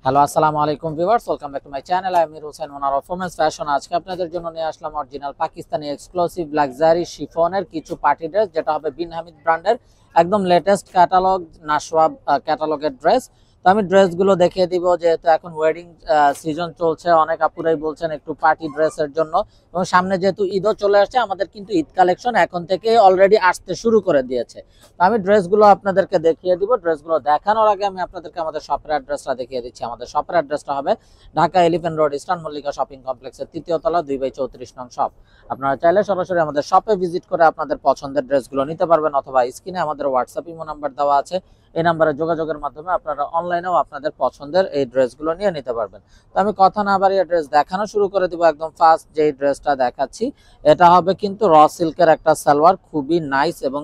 Hello, আসসালামু আলাইকুম viewers, welcome back to my channel. আমি Amir Hossain, owner of women's fashion. আজকে আপনাদের জন্য নিয়ে আসলাম অরিজিনাল পাকিস্তানি এক্সক্লুসিভ লাক্সারি শিফনের কিছু পার্টি ড্রেস, যেটা হবে বিন হামিদ ব্র্যান্ডের একদম লেটেস্ট ক্যাটালগ নাশওয়াব ক্যাটালগের ড্রেস। তো আমি ড্রেসগুলো দেখিয়ে দিব, যেহেতু এখন ওয়েডিং সিজন চলছে, অনেক আপুরাই বলছেন একটু পার্টি ড্রেসের জন্য, এবং সামনে যেহেতু ঈদও চলে আসছে, আমাদের কিন্তু ঈদ কালেকশন এখন থেকে অলরেডি আসতে শুরু করে দিয়েছে। তো আমি ড্রেসগুলো আপনাদেরকে দেখিয়ে দিব। ড্রেসগুলো দেখানোর আগে আমি আপনাদেরকে আমাদের শপের অ্যাড্রেসটা দেখিয়ে দিচ্ছি। আমাদের শপের অ্যাড্রেসটা হবে Dhaka elephant road, eastern Mallika shopping কমপ্লেক্সের ৩য় তলা 2/34 নং শপ। আপনারা চাইলে সরাসরি আমাদের শপে ভিজিট করে আপনাদের পছন্দের ড্রেসগুলো নিতে পারবেন, অথবা স্ক্রিনে আমাদের হোয়াটসঅ্যাপ ইমো নাম্বার দেওয়া আছে, এই নাম্বারে যোগাযোগের মাধ্যমে আপনারা অনলাইনেও আপনাদের পছন্দের এই ড্রেসগুলো নিয়ে নিতে পারবেন। তো আমি কথা না বাড়িয়ে ড্রেস দেখানো শুরু করে দিব। একদম ফার্স্ট যেই ড্রেসটা দেখাচ্ছি, এটা হবে কিন্তু র সিল্কের একটা সালোয়ার, খুবই নাইস এবং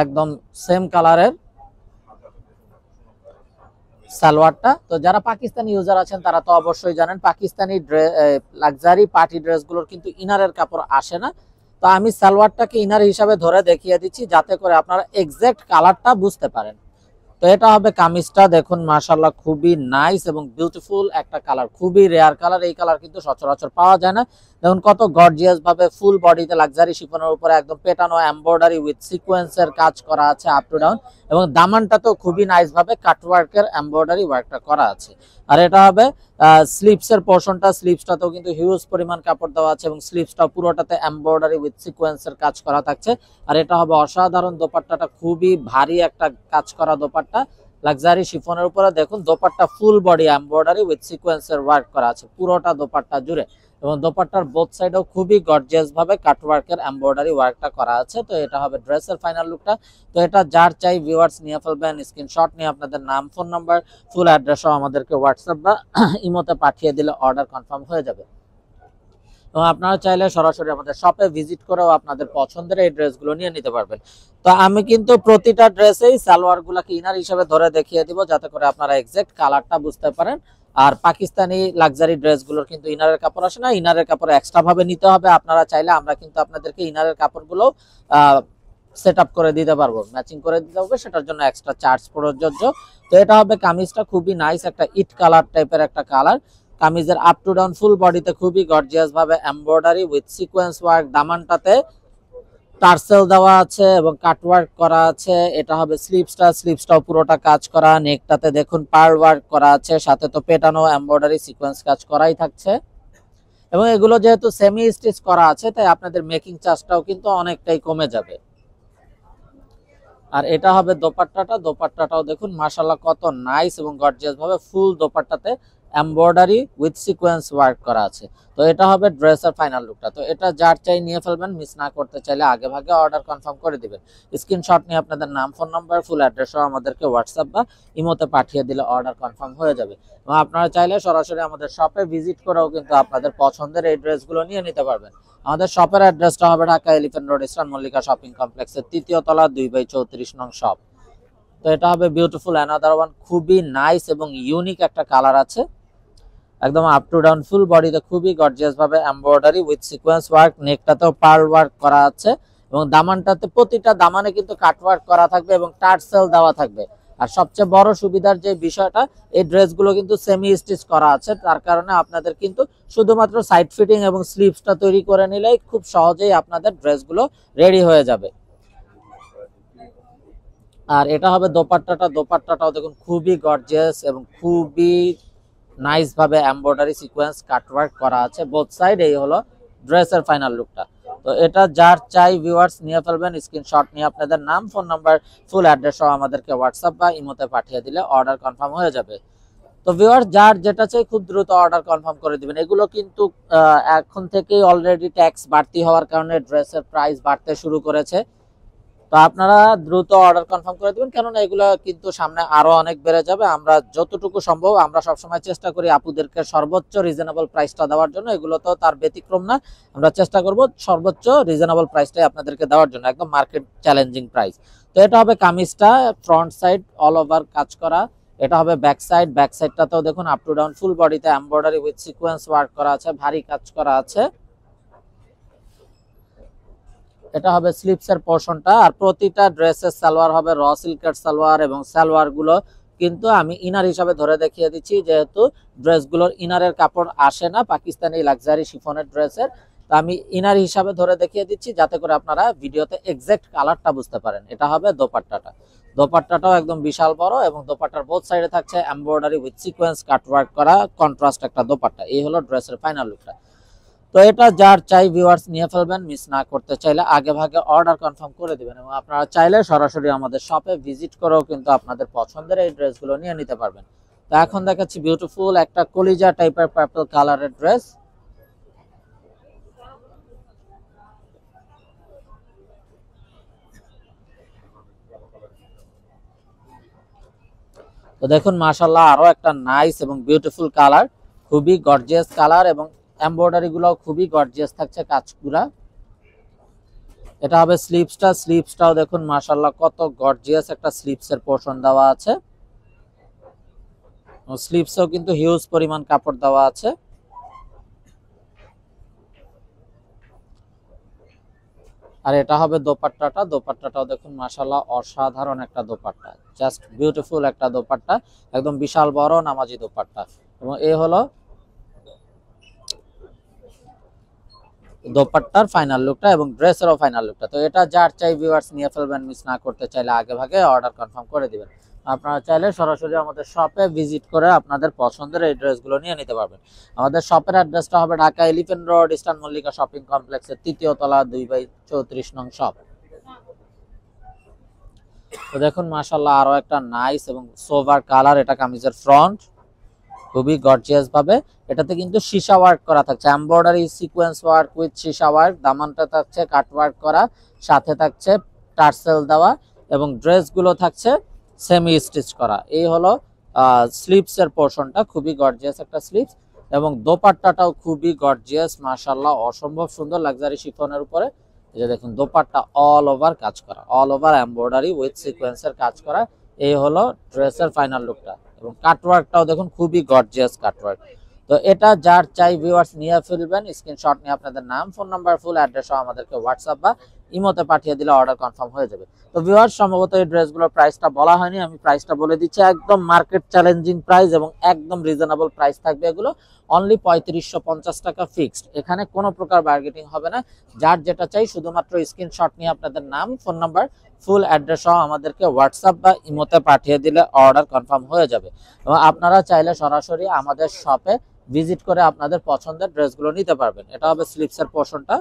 একদম সেম কালারের সালোয়ারটা। তো যারা পাকিস্তানি ইউজার আছেন তারা তো অবশ্যই জানেন, পাকিস্তানি লাক্সারি পার্টি ড্রেসগুলোর কিন্তু ইনারের কাপড় আসে না। তো আমি সালোয়ারটাকে ইনার হিসাবে ধরে দেখিয়ে দিচ্ছি, যাতে করে আপনারা এক্সাক্ট কালারটা বুঝতে পারেন। তো এটা হবে কামিজটা, দেখুন মাশাআল্লাহ খুবই নাইস এবং বিউটিফুল একটা কালার, খুবই রেয়ার কালার। এই কালার কিন্তু সচরাচর পাওয়া যায় না। দেখুন কত গর্জিয়াস ভাবে ফুল বডিতে লাক্সারি শিফনের উপরে একদম পেটানো এমব্রয়ডারি উইথ সিকোয়েন্সের কাজ করা আছে আপ টু ডাউন, এবং দামানটাতেও খুবই নাইস ভাবে কাটওয়ার্কের এমব্রয়ডারি ওয়ার্কটা করা আছে। আর এটা হবে স্লিভসের পোর্শনটা, স্লিভসটাতেও কিন্তু হিউজ পরিমাণ কাপড় দেওয়া আছে, এবং স্লিভসটা পুরোটাতে এমব্রয়ডারি উইথ সিকোয়েন্সের কাজ করা থাকছে। আর এটা হবে অসাধারণ দোপাট্টাটা, খুবই ভারী একটা কাজ করা দোপাট্টা লাক্সারি শিফনের উপরে। দেখুন dupatta full body embroidery with সিকোয়েন্সের ওয়ার্ক করা আছে পুরোটা দোপাট্টা জুড়ে, এবং দোপাট্টার বোথ সাইডেও খুবই গর্জিয়াস ভাবে কাটওয়ার্কের এমব্রয়ডারি ওয়ার্কটা করা আছে। তো এটা হবে ড্রেসের ফাইনাল লুকটা। তো এটা যার চাই ভিউয়ার্স নিয়ে ফেলবেন, স্ক্রিনশট নিয়ে আপনাদের নাম, ফোন নাম্বার, ফুল অ্যাড্রেসও আমাদেরকে হোয়াটসঅ্যাপ বা ইমোতে পাঠিয়ে দিলে অর্ডার কনফার্ম হয়ে যাবে। এবং আপনারা চাইলে সরাসরি আমাদের শপে ভিজিট করেও আপনাদের পছন্দের এই ড্রেসগুলো নিয়ে নিতে পারবেন। তো আমি কিন্তু প্রতিটা ড্রেসেই সালোয়ারগুলোকে ইনার হিসেবে ধরে দেখিয়ে দিব, যাতে করে আপনারা এক্সাক্ট কালারটা বুঝতে পারেন। আর পাকিস্তানি লাক্সারি ড্রেসগুলোর কিন্তু ইনারের কাপড় আসে না, ইনারের কাপড় এক্সট্রা ভাবে নিতে হবে। আপনারা চাইলে আমরা কিন্তু আপনাদেরকে ইনারের কাপড়গুলো সেট আপ করে দিতে পারবো, ম্যাচিং করে দিতে হবে, সেটার জন্য এক্সট্রা চার্জ প্রযোজ্য। তো এটা হবে কামিজটা, খুবই নাইস একটা ইট কালার টাইপের একটা কালার। কামিজের আপ টু ডাউন ফুল বডিতে খুবই গর্জিয়াস ভাবে এমব্রয়ডারি উইথ সিকোয়েন্স ওয়ার্ক, দামানটাতে টার্সেল দেওয়া আছে এবং কাটওয়ার্ক করা আছে। এটা হবে স্লিভসটাও পুরোটা কাজ করা, নেকটাতে দেখুন পার্ল ওয়ার্ক করা আছে, সাথে তো পেটানো এমব্রয়ডারি সিকোয়েন্স কাজ করাই থাকছে। এবং এগুলো যেহেতু সেমি স্টিচ করা আছে, তাই আপনাদের মেকিং চার্জটাও কিন্তু অনেকটাই কমে যাবে। আর এটা হবে দোপাট্টাটাও দেখুন মাশাআল্লাহ কত নাইস এবং গর্জিয়াস ভাবে ফুল দোপাট্টাতে এমব্রয়ডারি উইথ সিকোয়েন্স ওয়ার্ক করা আছে। তো এটা হবে ড্রেসের ফাইনাল লুকটা। তো এটা যার চাই নিয়ে ফেলবেন, মিস না করতে চাইলে আগে ভাগে অর্ডার কনফার্ম করে দিবেন। স্ক্রিনশট নিয়ে আপনাদের নাম, ফোন নাম্বার, ফুল অ্যাড্রেসও আমাদেরকে হোয়াটসঅ্যাপ বা ইমোতে পাঠিয়ে দিলে অর্ডার কনফার্ম হয়ে যাবে। এবং আপনারা চাইলে সরাসরি আমাদের শপে ভিজিট করেও কিন্তু আপনাদের পছন্দের এই ড্রেসগুলো নিয়ে নিতে পারবেন। আমাদের শপের অ্যাড্রেসটা হবে Dhaka elephant road, eastern Mallika shopping কমপ্লেক্সের 3য় তলা 2/34 নং শপ। তো এটা হবে বিউটিফুল অ্যানাদার ওয়ান, খুবই নাইস এবং ইউনিক একটা কালার আছে। একদম আপ টু ডাউন ফুল বডিতে খুবই গর্জিয়াস ভাবে এমব্রয়ডারি উইথ সিকোয়েন্স ওয়ার্ক, নেকটাতেও পার্ল ওয়ার্ক করা আছে, এবং দামানটাতে প্রতিটা দামানে কিন্তু কাট ওয়ার্ক করা থাকবে এবং টার্সেল দেওয়া থাকবে। আর সবচেয়ে বড় সুবিধার যে বিষয়টা, এই ড্রেসগুলো কিন্তু সেমি স্টিচ করা আছে, তার কারণে আপনাদের কিন্তু শুধুমাত্র সাইড ফিটিং এবং স্লিভসটা তৈরি করে নিলেই খুব সহজেই আপনাদের ড্রেসগুলো রেডি হয়ে যাবে। আর এটা হবে দোপাট্টাটাও দেখুন খুবই গর্জিয়াস এবং খুবই নাইস ভাবে এমব্রয়ডারি সিকোয়েন্স কাটওয়ার্ক করা আছে বোথ সাইড। এই হলো ড্রেসের ফাইনাল লুকটা। তো এটা যার চাই ভিউয়ার্স নিয়ে ফেলবেন, স্ক্রিনশট নিয়ে আপনাদের নাম, ফোন নাম্বার, ফুল অ্যাড্রেস সহ আমাদেরকে হোয়াটসঅ্যাপ বা ইমোতে পাঠিয়ে দিলে অর্ডার কনফার্ম হয়ে যাবে। তো ভিউয়ার্স যার যেটা চাই খুব দ্রুত অর্ডার কনফার্ম করে দিবেন। এগুলো কিন্তু এখন থেকেই অলরেডি ট্যাক্স বাড়তি হওয়ার কারণে ড্রেসের প্রাইস বাড়তে শুরু করেছে। তো আপনারা দ্রুত অর্ডার কনফার্ম করে দিবেন, কেননা এগুলো কিন্তু সামনে আরো অনেক বেড়ে যাবে। আমরা যতটুকু সম্ভব আমরা সবসময় চেষ্টা করি আপুদেরকে সর্বোচ্চ রিজনেবল প্রাইসটা দেওয়ার জন্য, এগুলো তো তার ব্যতিক্রম না। আমরা চেষ্টা করব সর্বোচ্চ রিজনেবল প্রাইসটাই আপনাদেরকে দেওয়ার জন্য, একদম মার্কেট চ্যালেঞ্জিং প্রাইস। তো এটা হবে কামিজটা, ফ্রন্ট সাইড অল ওভার কাজ করা। এটা হবে ব্যাক সাইডটাতেও দেখুন আপ টু ডাউন ফুল বডিতে এমব্রয়ডারি উইথ সিকোয়েন্স ওয়ার্ক করা আছে, ভারী কাজ করা আছে। এটা হবে স্লিপসের পোর্শনটা। আর প্রতিটা ড্রেসের সালোয়ার হবে র সিল্কের সালোয়ার, এবং সালোয়ার গুলো কিন্তু আমি ইনার হিসাবে ধরে দেখিয়ে দিচ্ছি, যেহেতু ড্রেসগুলোর ইনারের কাপড় আসে না পাকিস্তানি লাক্সারি শিফনের ড্রেসের। তো আমি ইনার হিসাবে ধরে দেখিয়ে দিচ্ছি যাতে করে আপনারা ভিডিওতে এক্সাক্ট কালারটা বুঝতে পারেন। এটা হবে দোপাট্টাটা। দোপাট্টাটাও একদম বিশাল বড় এবং দোপাট্টার বোথ সাইডে থাকছে এমব্রয়ডারি উইথ সিকোয়েন্স কাটওয়ার্ক করা কন্ট্রাস্ট একটা দোপাট্টা। এই হলো ড্রেসের ফাইনাল লুকটা। তো এটা যার চাই ভিউয়ার্স নিয়ে ফেলবেন, মিস না করতে চাইলে আগে ভাগে অর্ডার কনফার্ম করে দিবেন এবং আপনারা চাইলে সরাসরি আমাদের শপে ভিজিট করেও কিন্তু আপনাদের পছন্দের এই ড্রেসগুলো নিয়ে নিতে পারবেন। তো এখন দেখাচ্ছি বিউটিফুল একটা কলিজা টাইপের পার্পল কালারের ড্রেস। তো দেখুন মাশাআল্লাহ আরো একটা নাইস এবং বিউটিফুল কালার, খুবই গর্জিয়াস কালার এবং এমব্রয়ডারি গুলো খুবই গর্জিয়াস থাকছে কাজগুলা। এটা হবে স্লিভসটা, স্লিভসটাও দেখুন মাশাআল্লাহ কত গর্জিয়াস একটা স্লিভসের পোরশন দেওয়া আছে। স্লিভসেও কিন্তু হিউজ পরিমাণ কাপড় দেওয়া আছে। আর এটা হবে দোপাট্টাটা, দোপাট্টাটাও দেখুন মাশাআল্লাহ অসাধারণ একটা দোপাট্টা, জাস্ট বিউটিফুল একটা দোপাট্টা, একদম বিশাল বড় নামাজি দোপাট্টা। এবং এই হলো দোপাট্টার ফাইনাল লুকটা এবং ড্রেসেরও ফাইনাল লুকটা। তো এটা যার চাই ভিউয়ার্স নিয়ে ফেলবেন, মিস না করতে চাইলে আগে ভাগে অর্ডার কনফার্ম করে দিবেন। আপনারা চাইলে সরাসরি আমাদের শপে ভিজিট করে আপনাদের পছন্দের এই ড্রেসগুলো নিয়ে নিতে পারবেন। আমাদের শপের অ্যাড্রেসটা হবে Dhaka elephant road, eastern Mallika shopping কমপ্লেক্সের ৩য় তলা 2/34 নং শপ। তো দেখুন মাশাআল্লাহ আরো একটা নাইস এবং সোভার কালার, এটা কামিজের ফ্রন্ট, খুবই গর্জিয়াস ভাবে এটাতে কিন্তু সীসা ওয়ার্ক করা থাকছে, এমব্রয়ডারি সিকোয়েন্স ওয়ার্ক উইথ সীসা ওয়ার্ক। দামানটা থাকছে কাট ওয়ার্ক করা, সাথে থাকছে টার্সেল দেওয়া এবং ড্রেসগুলো থাকছে সেমি স্টিচ করা। এই হলো স্লিভস এর পোরশনটা, খুবই গর্জিয়াস একটা স্লিভস এবং দোপাট্টাটাও খুবই গর্জিয়াস মাশাআল্লাহ, অসম্ভব সুন্দর লাক্সারি শিফনের উপরে। এই যে দেখুন দোপাট্টা অল ওভার কাজ করা, অল ওভার এমব্রয়ডারি উইথ সিকোয়েন্সের কাজ করা। এই হলো ড্রেসের ফাইনাল লুকটা এবং কাটওয়ার্কটাও দেখুন খুবই গর্জিয়াস কাটওয়ার্ক। তো এটা যার চাই ভিউয়ার্স নিয়ে ফেলবেন, স্ক্রিনশট নিয়ে আপনাদের নাম, ফোন নাম্বার, ফুল অ্যাড্রেস আমাদেরকে হোয়াটসঅ্যাপ বা ইমোতে পাঠিয়ে দিলে অর্ডার কনফার্ম হয়ে যাবে। তো ভিউয়ার্স সম্ভবত এই ড্রেসগুলোর প্রাইসটা বলা হয়নি, আমি প্রাইসটা বলে দিচ্ছি, একদম মার্কেট চ্যালেঞ্জিং প্রাইস এবং একদম রিজনেবল প্রাইস থাকবে। এগুলো অনলি ৩৫৫০ টাকা ফিক্সড, এখানে কোনো প্রকার বার্গেটিং হবে না। যার যেটা চাই শুধুমাত্র স্ক্রিনশট নিয়ে আপনাদের নাম, ফোন নাম্বার, ফুল অ্যাড্রেস সহ আমাদেরকে হোয়াটসঅ্যাপ বা ইমোতে পাঠিয়ে দিলে অর্ডার কনফার্ম হয়ে যাবে। এবং আপনারা চাইলে সরাসরি আমাদের শপে ভিজিট করে আপনাদের পছন্দের ড্রেসগুলো নিতে পারবেন। এটা হবে স্লিভসের পোরশনটা।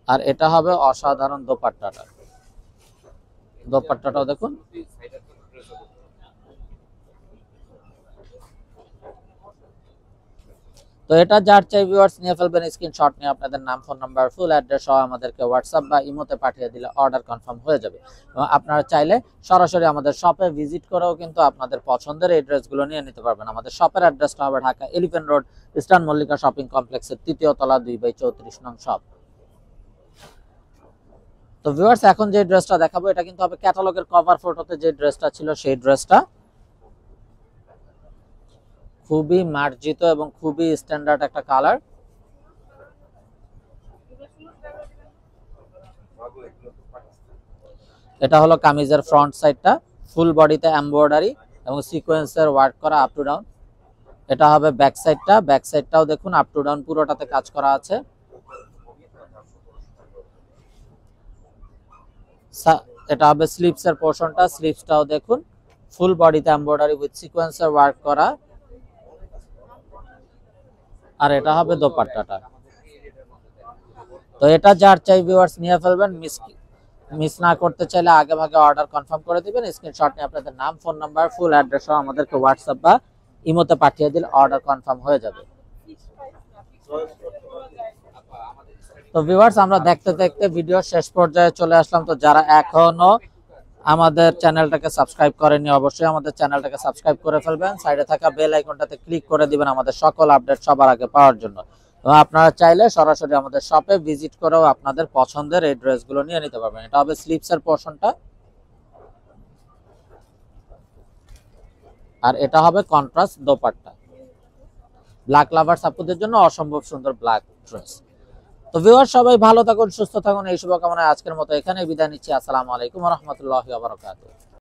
আর এটা হবে অসাধারণ দোপাট্টাটা, দোপাট্টাটাও দেখুন। তো এটা যার চাই ভিউয়ার্স নিয়ে ফেলবেন, স্ক্রিনশট নিয়ে আপনাদের নাম, ফোন নাম্বার, ফুল অ্যাড্রেস সহ আমাদেরকে হোয়াটসঅ্যাপ বা ইমোতে পাঠিয়ে দিলে অর্ডার কনফার্ম হয়ে যাবে। এবং আপনারা চাইলে সরাসরি আমাদের শপে ভিজিট করেও কিন্তু আপনাদের পছন্দের এই ড্রেসগুলো নিয়ে নিতে পারবেন। আমাদের শপের অ্যাড্রেসটা হবে Dhaka elephant road, eastern Mallika shopping কমপ্লেক্সের ৩য় তলা 2/34 নং শপ। তো ভিউয়ার্স এখন যে ড্রেসটা দেখাবো এটা কিন্তু হবে ক্যাটালগের কভার ফটোতে যে ড্রেসটা ছিল সেই ড্রেসটা, খুবই মার্জিত এবং খুবই স্ট্যান্ডার্ড একটা কালার। এটা হলো কামিজের ফ্রন্ট সাইডটা, ফুল বডিতে এমব্রয়ডারি এবং সিকোয়েন্সের ওয়ার্ক করা আপ টু ডাউন। এটা হবে ব্যাক সাইডটা, ব্যাক সাইডটাও দেখুন আপ টু ডাউন পুরোটাতে কাজ করা আছে। এটা হবে স্লিভসের পোরশনটা, স্লিভসটাও দেখুন ফুল বডিতে এমব্রয়ডারি উইথ সিকোয়েন্সের ওয়ার্ক করা। আর এটা হবে দোপাট্টাটা। তো এটা যার চাই ভিউয়ার্স নিয়ে ফেলবেন, মিস না করতে চাইলে আগে ভাগে অর্ডার কনফার্ম করে দিবেন। স্ক্রিনশট নিয়ে আপনাদের নাম, ফোন নাম্বার, ফুল অ্যাড্রেস সহ আমাদেরকে হোয়াটসঅ্যাপ বা ইমোতে পাঠিয়ে দিলে অর্ডার কনফার্ম হয়ে যাবে। তো ভিউয়ার্স আমরা দেখতে দেখতে ভিডিও শেষ পর্যায়ে চলে আসলাম। তো যারা এখনো আমাদের চ্যানেলটাকে সাবস্ক্রাইব করেননি অবশ্যই আমাদের চ্যানেলটাকে সাবস্ক্রাইব করে ফেলবেন, সাইডে থাকা বেল আইকনটাতে ক্লিক করে দিবেন আমাদের সকল আপডেট সবার আগে পাওয়ার জন্য। এবং আপনারা চাইলে সরাসরি আমাদের শপে ভিজিট করেও আপনাদের পছন্দের এই ড্রেসগুলো নিয়ে নিতে পারবেন। এটা হবে স্লিভসের পোরশনটা আর এটা হবে কন্ট্রাস্ট দোপাট্টা। ব্ল্যাক লাভার্স আপুদের জন্য অসম্ভব সুন্দর ব্ল্যাক ড্রেস। তো ভিউয়ার সবাই ভালো থাকুন, সুস্থ থাকুন, এই শুভকামনায় আজকের মতো এখানে বিদায় নিচ্ছি। আসসালামু আলাইকুম ওয়া রাহমাতুল্লাহি ওয়া বারাকাতুহু।